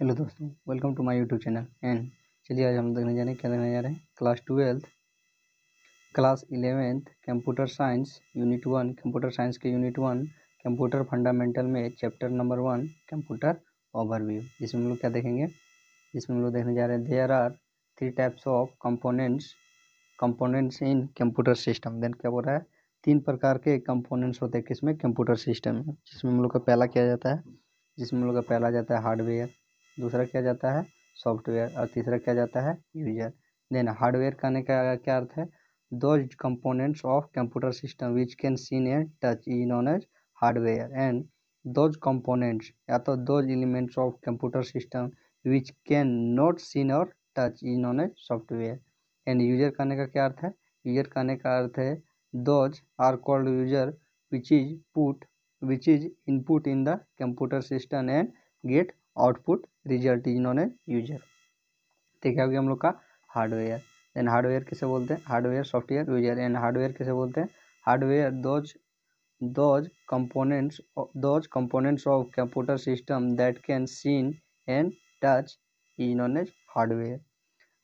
Hello दोस्तों, welcome to my YouTube channel. And चलिए आज हम देखने जा रहे हैं, क्या देखने जा रहे हैं, class 12th class 11th computer science unit 1, computer science के यूनिट 1 कंप्यूटर फंडामेंटल में चैप्टर नंबर 1 कंप्यूटर ओवरव्यू। जिसमें हम लोग क्या देखेंगे, जिसमें हम लोग देखने जा रहे हैं there are 3 types of components in computer system. Then क्या बोल रहा है, 3 प्रकार के कंपोनेंट्स होते हैं किसमें, कंप्यूटर सिस्टम में। जिसमें हम लोग का पहला क्या जाता है, जिसमें हम लोग का पहला जाता है हार्डवेयर, दूसरा क्या जाता है सॉफ्टवेयर, और तीसरा क्या जाता है यूजर। देन हार्डवेयर कहने का क्या अर्थ है, those components of computer system which can seen and touch is known as hardware. And those components या तो those elements of computer system which can not seen और touch is known as software. And user कहने का क्या अर्थ है, user कहने का अर्थ है those are called user which is input in the computer system and get output result is known as user. तो क्या हो गया हम लोग का हार्डवेयर। देन हार्डवेयर किसे बोलते हैं, hardware software user. And hardware किसे बोलते हैं, hardware those components of computer system that can seen and touch is known as hardware.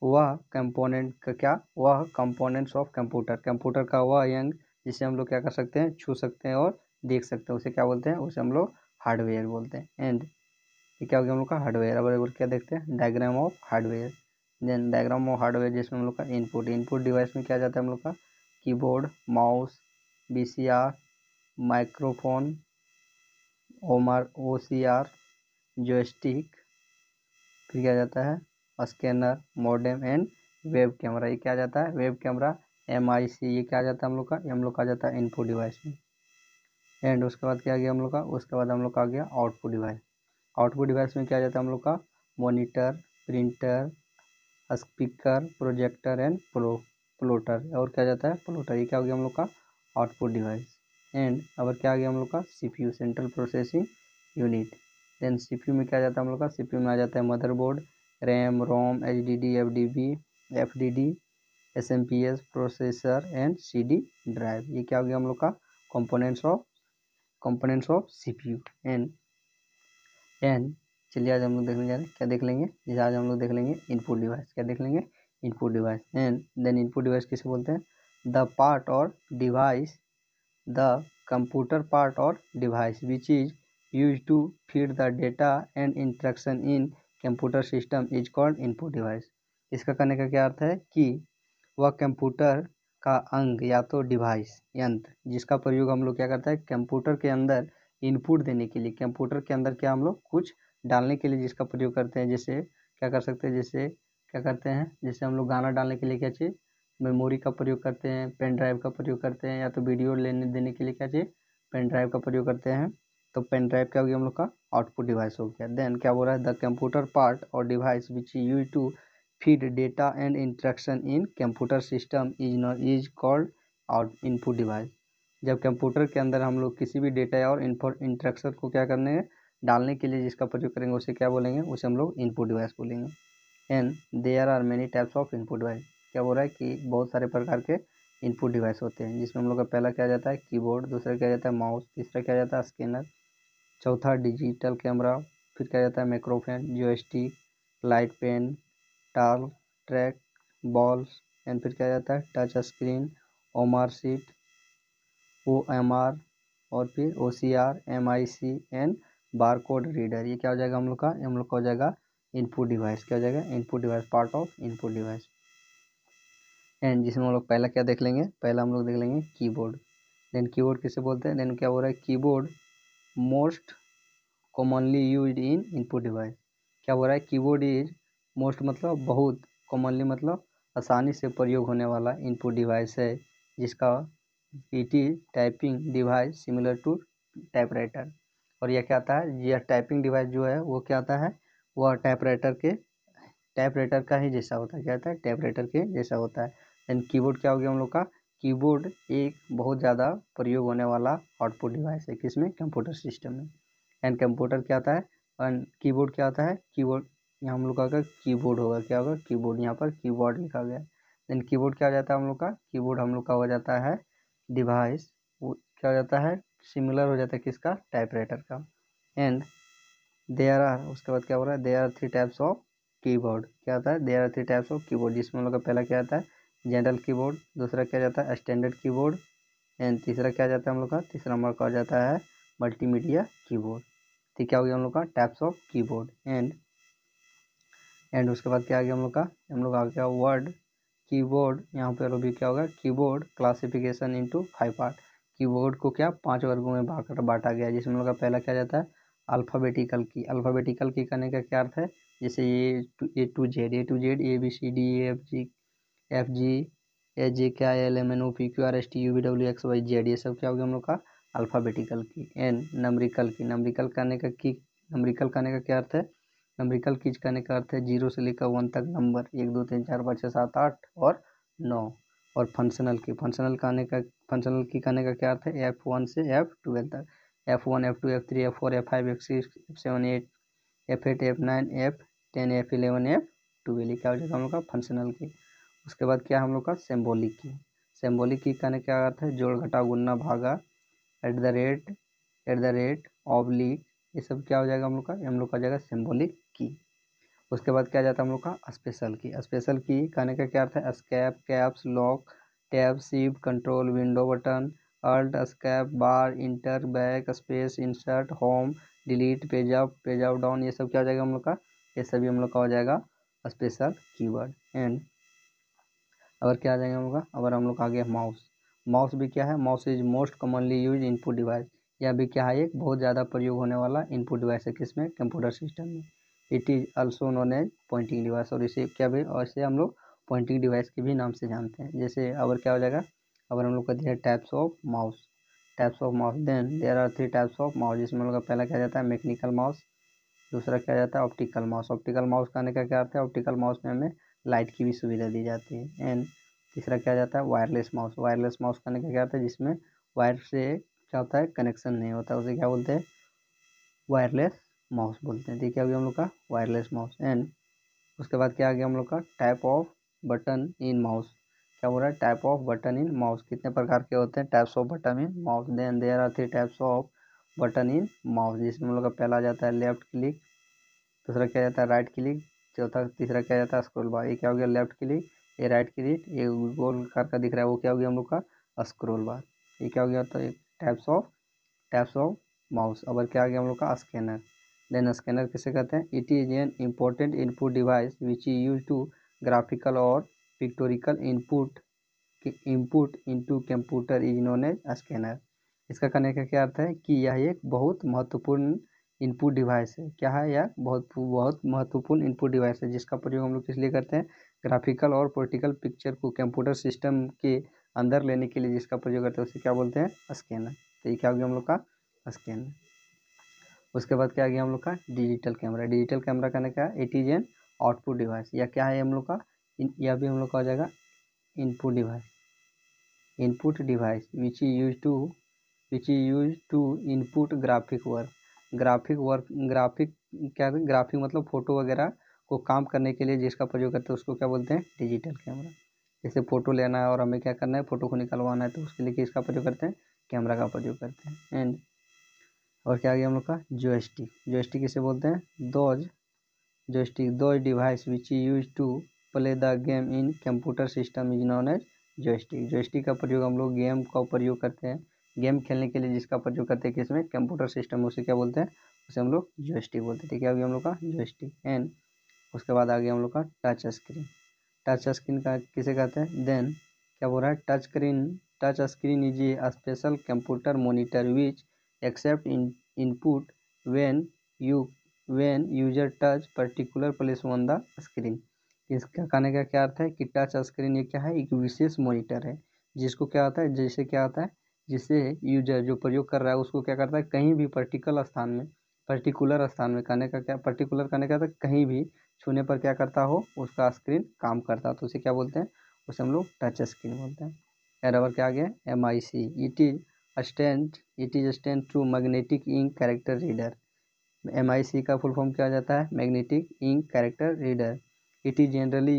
वह कंपोनेंट का क्या, वह कंपोनेंट्स ऑफ कंप्यूटर का वह यंग जिसे हम लोग क्या कर सकते हैं, छू सकते हैं और देख सकते हैं, उसे क्या बोलते हैं, उसे हम लोग हार्डवेयर बोलते हैं। एंड ये क्या हो गया हम लोग का हार्डवेयर। अब एक बार क्या देखते हैं, diagram of hardware. Then diagram of hardware जिसमें हम लोग का इनपुट डिवाइस में क्या जाता है हम लोग का, keyboard, mouse, VCR, microphone, OCR, joystick, फिर क्या जाता है scanner, modem and web camera. ये क्या जाता है, वेब कैमरा, MIC, ये क्या जाता है हम लोग का, हम लोग का जाता है इनपुट डिवाइस में। एंड उसके बाद क्या आ गया हम लोग का, उसके बाद हम लोग का आ गया आउटपुट डिवाइस। आउटपुट डिवाइस में क्या जाता है हम लोग का, monitor, printer, speaker, projector and plotter. और क्या जाता है प्लोटर। ये क्या हो गया हम लोग का आउटपुट डिवाइस। एंड अब क्या आ गया हम लोग का CPU, central processing unit. Then CPU में क्या जाता है हम लोग का, CPU में आ जाता है motherboard, RAM, ROM, HDD, FDD, SMPS, processor and CD drive. ये क्या हो गया हम लोग का कंपोनेंट्स ऑफ CPU। एंड चलिए आज हम लोग देखने जा रहे हैं, क्या देख लेंगे, जैसे आज हम लोग देख लेंगे इनपुट डिवाइस। क्या देख लेंगे, input device. And then input device किसे बोलते हैं, the part or device, the computer part or device which is use to feed the data and instruction in computer system is called input device. इसका कहने का क्या अर्थ है कि वह कंप्यूटर का अंग या तो डिवाइस यंत्र जिसका प्रयोग हम लोग क्या करते हैं, कंप्यूटर के अंदर इनपुट देने के लिए, कंप्यूटर के अंदर क्या हम लोग कुछ डालने के लिए जिसका प्रयोग करते हैं। जैसे क्या कर सकते हैं, जैसे क्या करते हैं, जैसे हम लोग गाना डालने के लिए क्या चाहिए, मेमोरी का प्रयोग करते हैं, पेन ड्राइव का प्रयोग करते हैं, या तो वीडियो लेने देने के लिए क्या चाहिए, पेन ड्राइव का प्रयोग करते हैं। तो पेन ड्राइव क्या हो गया हम लोग का आउटपुट डिवाइस हो गया। देन क्या बोल रहा है, the computer part or device which use to feed data and instruction in computer system is called out input device. जब कंप्यूटर के अंदर हम लोग किसी भी डेटा और इंस्ट्रक्शन को क्या करने हैं, डालने के लिए जिसका प्रयोग करेंगे उसे क्या बोलेंगे, उसे हम लोग इनपुट डिवाइस बोलेंगे। And there are many types of input device. क्या बोल रहा है कि बहुत सारे प्रकार के इनपुट डिवाइस होते हैं, जिसमें हम लोग का पहला क्या जाता है कीबोर्ड, दूसरा क्या जाता है माउस, तीसरा क्या जाता है स्कैनर, चौथा डिजिटल कैमरा, फिर क्या जाता है माइक्रोफोन, जॉयस्टिक, लाइट पेन, टाल, ट्रैक बॉल्स, एंड फिर क्या जाता है touch screen, OMR sheet, OMR, और फिर OCR, MIC and barcode reader. ये क्या हो जाएगा हम लोग का, हम लोग का हो जाएगा इनपुट डिवाइस। क्या हो जाएगा input device, part of input device. And जिसमें हम लोग पहला क्या देख लेंगे, पहला हम लोग देख लेंगे कीबोर्ड। देन कीबोर्ड किसे बोलते हैं, देन क्या हो रहा है, keyboard most commonly used in input device. क्या हो रहा है, कीबोर्ड इज मोस्ट मतलब बहुत, कॉमनली मतलब आसानी से प्रयोग होने वाला इनपुट डिवाइस है, जिसका it is typing device similar to typewriter. और यह क्या आता है, यह टाइपिंग डिवाइस जो है वो क्या आता है, वह टाइपराइटर का ही जैसा होता है। क्या होता है, टाइपराइटर के जैसा होता है। देन कीबोर्ड क्या हो गया हम लोग का, कीबोर्ड एक बहुत ज़्यादा प्रयोग होने वाला आउटपुट डिवाइस है किसमें, कंप्यूटर सिस्टम में। एंड कंप्यूटर क्या आता है, एंड कीबोर्ड क्या आता है, कीबोर्ड यहाँ हम लोग का कीबोर्ड होगा, क्या होगा कीबोर्ड, यहाँ पर कीबोर्ड लिखा गया है। देन कीबोर्ड क्या हो जाता है हम लोग का, कीबोर्ड हम लोग का हो जाता है डिवाइस, वो क्या हो जाता है सिमिलर हो जाता है किसका, टाइपराइटर का। एंड देयर आर, उसके बाद क्या हो रहा है, there are 3 types of keyboard. क्या आता है, there are 3 types of keyboard, जिसमें हम लोग का पहला क्या आता है, जनरल कीबोर्ड, दूसरा क्या जाता है, स्टैंडर्ड कीबोर्ड, एंड तीसरा क्या जाता है हम लोग का, तीसरा नंबर का जाता है मल्टीमीडिया कीबोर्ड। ठीक, क्या हो गया हम लोग का टाइप्स ऑफ कीबोर्ड। एंड उसके बाद क्या आ गया हम लोग आ गया वर्ड कीबोर्ड। यहाँ पे अभी क्या होगा, keyboard classification into 5 part. Keyboard को क्या 5 वर्गों में बांटा गया है, जिसमें हम लोग का पहला क्या जाता है, अल्फ़ाबेटिकल की। अल्फ़ाबेटिकल की करने का क्या अर्थ है, जैसे A to Z, ABCD EFG HJ KL MNO PQRST UVWXYZ, ये सब क्या हो गया हम लोग का अल्फ़ाबेटिकल की। एंड नंबरिकल की। नंबरिकल करने का क्या अर्थ है, नंबरिकल कीज करने का अर्थ है 0 से लेकर 1 तक नंबर, 1 2 3 4 5 6 7 8 और 9। और फंक्शनल की करने का क्या अर्थ है, F1 से F12 तक, F1 F2 F3 F4 F5 F6 F7 F8 F9 F10 F11 F12, ये क्या हो जाएगा हम लोग का फंक्शनल की। उसके बाद क्या हम लोग का सिंबॉलिक की। सिंबॉलिक की करने का अर्थ है जोड़ घटा गुणा भागा, एट द रेट ऑब्लिक, ये सब क्या हो जाएगा हम लोग का जाएगा सिंबॉलिक की। उसके बाद क्या जाता है हम लोग का स्पेशल की। स्पेशल की कहने का क्या अर्थ है, escape caps lock tab shift control window button alt escape bar enter back space insert home delete page up down, ये सब क्या हो जाएगा हम लोग का, ये सभी हम लोग का हो जाएगा स्पेशल कीवर्ड। एंड अगर क्या आ जाएगा हम लोग का, अगर हम लोग आ गया माउस भी क्या है, mouse is most commonly use input device. यह भी क्या है, एक बहुत ज़्यादा प्रयोग होने वाला इनपुट डिवाइस है, किसमें, कंप्यूटर सिस्टम में। It is also known as pointing device, और इसे क्या भी, और इसे हम लोग पॉइंटिंग डिवाइस के भी नाम से जानते हैं। जैसे अगर क्या हो जाएगा, अगर हम लोग का दिया types of mouse, then there are 3 types of mouse, जिसमें हम लोग का पहला क्या जाता है मैकेनिकल माउस, दूसरा क्या जाता है ऑप्टिकल माउस। ऑप्टिकल माउस करने का क्या अर्थ है, ऑप्टिकल माउस में हमें लाइट की भी सुविधा दी जाती है। एंड तीसरा क्या जाता है वायरलेस माउस। वायरलेस माउस करने का क्या अर्थ है, जिसमें वायर से क्या होता है कनेक्शन नहीं होता, उसे क्या बोलते हैं, वायरलेस माउस बोलते हैं। ठीक है, अभी हम लोग का वायरलेस माउस। एंड उसके बाद क्या आ गया हम लोग का type of button in mouse. क्या बोल रहा है, type of button in mouse, कितने प्रकार के होते हैं types of button in mouse. Then there are 3 types of button in mouse, जिसमें हम लोग का पहला जाता है लेफ्ट क्लिक, दूसरा क्या जाता है राइट क्लिक, तीसरा क्या जाता है स्क्रॉल बार। ये क्या हो गया लेफ्ट क्लिक, ये राइट क्लिक, ये गोल आकार का दिख रहा है वो क्या हो गया हम लोग का स्क्रॉल बार। ये क्या हो गया, तो एक टाइप्स ऑफ माउस। अब क्या आ गया हम लोग का स्कैनर। देन स्कैनर किसे कहते हैं, it is an important input device which is use to graphical और pictorial input into computer is known as scanner. इसका कहने का क्या अर्थ है कि यह एक बहुत महत्वपूर्ण इनपुट डिवाइस है। क्या है, यह बहुत महत्वपूर्ण इनपुट डिवाइस है, जिसका प्रयोग हम लोग किस लिए करते हैं, ग्राफिकल और पोलिटिकल पिक्चर को कंप्यूटर सिस्टम के अंदर लेने के लिए जिसका प्रयोग करते हैं उसे क्या बोलते हैं स्कैनर। तो ये क्या हो गया हम लोग का स्कैनर। उसके बाद क्या आ गया हम लोग का डिजिटल कैमरा। डिजिटल कैमरा कहने का it is an output device, या क्या है हम लोग का, यह भी हम लोग का हो जाएगा input device which is use to input graphic मतलब फोटो वगैरह को काम करने के लिए जिसका प्रयोग करते हैं उसको क्या बोलते हैं डिजिटल कैमरा। जैसे फोटो लेना है और हमें क्या करना है, फोटो को निकलवाना है, तो उसके लिए किसका प्रयोग करते हैं, कैमरा का प्रयोग करते हैं। एंड और क्या आ गया हम लोग का जोयस्टिक किसे बोलते हैं, those device which use to play the game in computer system is known as joystick का प्रयोग हम लोग गेम का प्रयोग करते हैं, गेम खेलने के लिए जिसका प्रयोग करते हैं किसमें कंप्यूटर सिस्टम, उसे क्या बोलते हैं, उसे हम लोग जोयस्टिक बोलते हैं। ठीक है, अभी हम लोग का जोयस्टिक। एंड उसके बाद आ गया हम लोग का टच स्क्रीन का किसे कहते हैं, देन क्या बोल रहा है touch screen is a special computer monitor which accept input when user touch particular place on the screen. इसका कहने का क्या अर्थ है कि टच स्क्रीन ये क्या है, एक विशेष मॉनिटर है जिसको क्या होता है, जिससे यूजर जो प्रयोग कर रहा है उसको क्या करता है, कहीं भी पर्टिकुलर स्थान में पर्टिकुलर करने का कहीं भी छूने पर क्या करता हो उसका स्क्रीन काम करता हो, तो उसे क्या बोलते हैं, उसे हम लोग टच स्क्रीन बोलते हैं। और क्या आ गया MIC, it is stand to magnetic ink character reader. MIC का फुल फॉर्म क्या जाता है, magnetic ink character reader. It is generally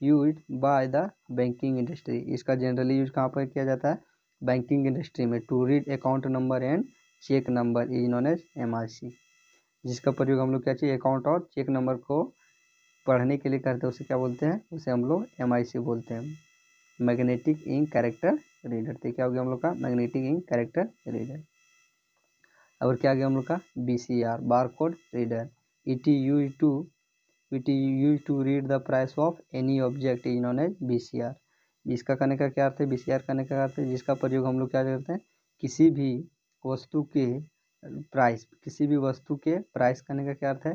use by the banking industry. इसका जनरली यूज कहाँ पर किया जाता है, बैंकिंग इंडस्ट्री में, to read account number and check number is known as MIC। जिसका प्रयोग हम लोग क्या चाहिए अकाउंट और चेक नंबर को पढ़ने के लिए करते हैं उसे क्या बोलते हैं, उसे हम लोग MIC बोलते हैं, मैग्नेटिक इंक कैरेक्टर रीडर। तो क्या हो गया हम लोग का मैग्नेटिक इंक कैरेक्टर रीडर। और क्या आ गया हम लोग का BCR bar code reader. It use to read the price of any object is known as BCR। इसका करने का क्या अर्थ है, BCR करने का अर्थ है जिसका प्रयोग हम लोग क्या करते हैं, किसी भी वस्तु के प्राइस करने का क्या अर्थ है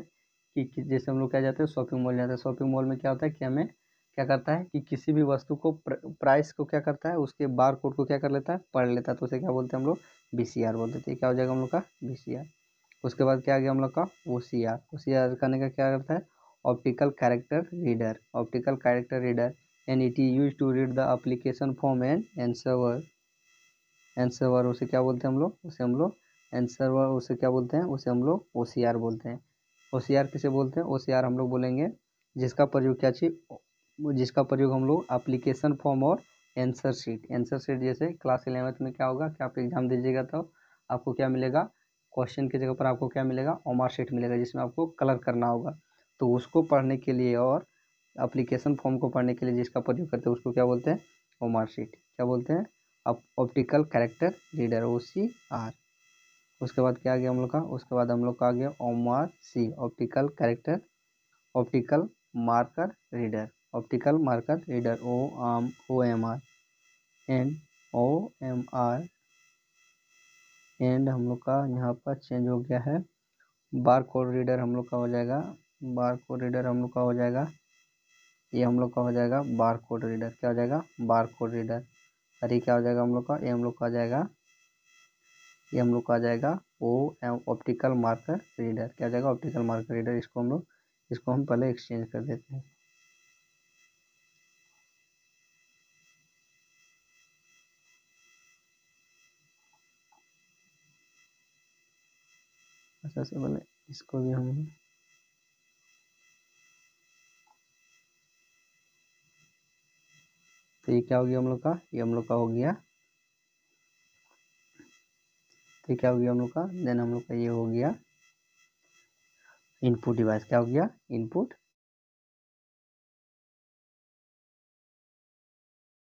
कि जैसे हम लोग क्या जाते हैं शॉपिंग मॉल जाते हैं, शॉपिंग मॉल में क्या होता है कि हमें क्या करता है कि किसी भी वस्तु को प्राइस को क्या करता है, उसके बार कोड को क्या कर लेता है, पढ़ लेता है, तो उसे क्या बोलते हैं हम लोग BCR बोलते थे। क्या हो जाएगा हम लोग का BCR। उसके बाद क्या आ गया हम लोग का OCR करने का क्या करता है, optical character reader. Optical character reader and it is use to read the application form and answer. उसे क्या बोलते हैं हम लोग, उसे हम लोग आंसर उसे क्या बोलते हैं, उसे हम लोग OCR बोलते हैं। OCR किसे बोलते हैं, OCR हम लोग बोलेंगे जिसका प्रयोग क्या चाहिए, जिसका प्रयोग हम लोग एप्लीकेशन फॉर्म और आंसर शीट जैसे क्लास 11th में क्या होगा कि आप एग्जाम दीजिएगा तो आपको क्या मिलेगा, क्वेश्चन की जगह पर आपको क्या मिलेगा, ओमार शीट मिलेगा जिसमें आपको कलर करना होगा। तो उसको पढ़ने के लिए और एप्लीकेशन फॉर्म को पढ़ने के लिए जिसका प्रयोग करते हैं उसको क्या बोलते हैं, ओमार शीट। क्या बोलते हैं, ऑप्टिकल कैरेक्टर रीडर OCR। उसके बाद क्या आ गया हम लोग का, उसके बाद हम लोग का आ गया OMR optical character optical marker reader. Optical marker reader OMR and हम लोग का यहाँ पर चेंज हो गया है, बार कोड रीडर हम लोग का हो जाएगा, बार कोड रीडर हम लोग का हो जाएगा, ये हम लोग का हो जाएगा बार कोड रीडर। क्या हो जाएगा, बार कोड रीडर। अरे क्या हो जाएगा हम लोग का, ये हम लोग का आ जाएगा, ये हम लोग का आ जाएगा ऑप्टिकल मार्कर रीडर। क्या हो जाएगा, ऑप्टिकल मार्कर रीडर। इसको हम पहले एक्सचेंज कर देते हैं। सबसे पहले इसको भी हम तो ये क्या हो गया हम लोग का, ये हम लोग का हो गया, तो क्या हो गया हम लोग का, देन हम लोग का ये हो गया इनपुट डिवाइस। क्या हो गया, इनपुट